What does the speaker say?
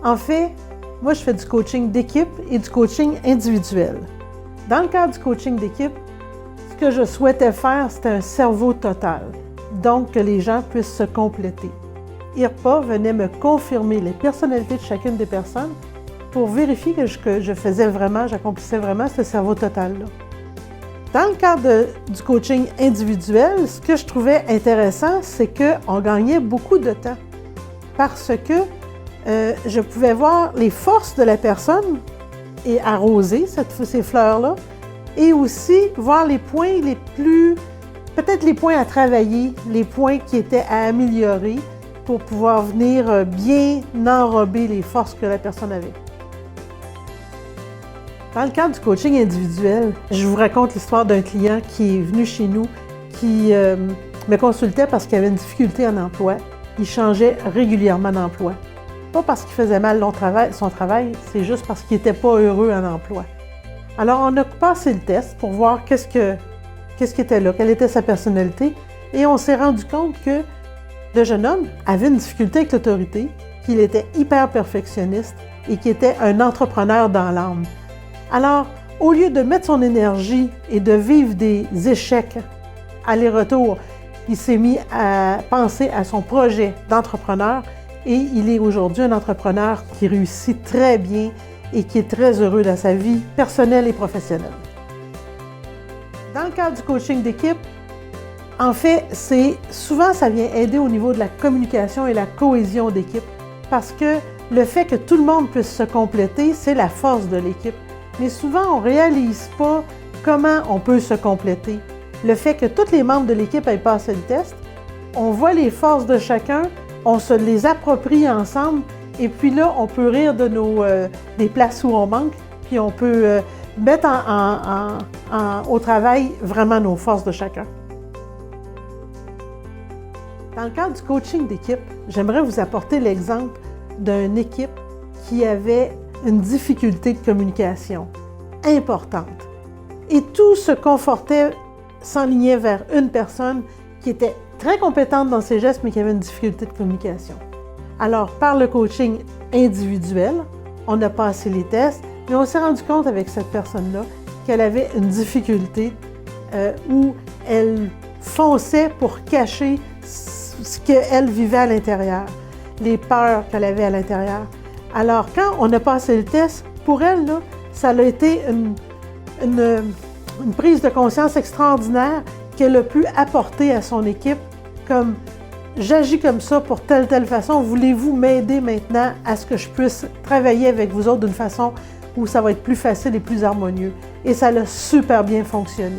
En fait, moi, je fais du coaching d'équipe et du coaching individuel. Dans le cadre du coaching d'équipe, ce que je souhaitais faire, c'était un cerveau total. Donc, que les gens puissent se compléter. IRPA venait me confirmer les personnalités de chacune des personnes pour vérifier que je faisais vraiment, j'accomplissais vraiment ce cerveau total-là. Dans le cadre du coaching individuel, ce que je trouvais intéressant, c'est qu'on gagnait beaucoup de temps parce que je pouvais voir les forces de la personne et arroser ces fleurs-là et aussi voir les points les plus, peut-être les points à travailler, les points qui étaient à améliorer pour pouvoir venir bien enrober les forces que la personne avait. Dans le cadre du coaching individuel, je vous raconte l'histoire d'un client qui est venu chez nous, qui me consultait parce qu'il avait une difficulté en emploi. Il changeait régulièrement d'emploi. Pas parce qu'il faisait mal son travail, c'est juste parce qu'il n'était pas heureux en emploi. Alors, on a passé le test pour voir qu'est-ce qui était là, quelle était sa personnalité, et on s'est rendu compte que le jeune homme avait une difficulté avec l'autorité, qu'il était hyper perfectionniste et qu'il était un entrepreneur dans l'âme. Alors, au lieu de mettre son énergie et de vivre des échecs aller-retour, il s'est mis à penser à son projet d'entrepreneur et il est aujourd'hui un entrepreneur qui réussit très bien et qui est très heureux dans sa vie personnelle et professionnelle. Dans le cadre du coaching d'équipe, en fait, souvent ça vient aider au niveau de la communication et la cohésion d'équipe parce que le fait que tout le monde puisse se compléter, c'est la force de l'équipe. Mais souvent, on ne réalise pas comment on peut se compléter. Le fait que tous les membres de l'équipe aient passé le test, on voit les forces de chacun, on se les approprie ensemble et puis là, on peut rire de des places où on manque, puis on peut mettre au travail vraiment nos forces de chacun. Dans le cadre du coaching d'équipe, j'aimerais vous apporter l'exemple d'une équipe qui avait une difficulté de communication importante. Et tout se confortait, s'enlignait vers une personne qui était très compétente dans ses gestes, mais qui avait une difficulté de communication. Alors, par le coaching individuel, on a passé les tests, mais on s'est rendu compte avec cette personne-là qu'elle avait une difficulté où elle fonçait pour cacher ce qu'elle vivait à l'intérieur, les peurs qu'elle avait à l'intérieur. Alors, quand on a passé le test, pour elle, là, ça a été une prise de conscience extraordinaire qu'elle a pu apporter à son équipe comme « J'agis comme ça pour telle façon, voulez-vous m'aider maintenant à ce que je puisse travailler avec vous autres d'une façon où ça va être plus facile et plus harmonieux? » Et ça a super bien fonctionné.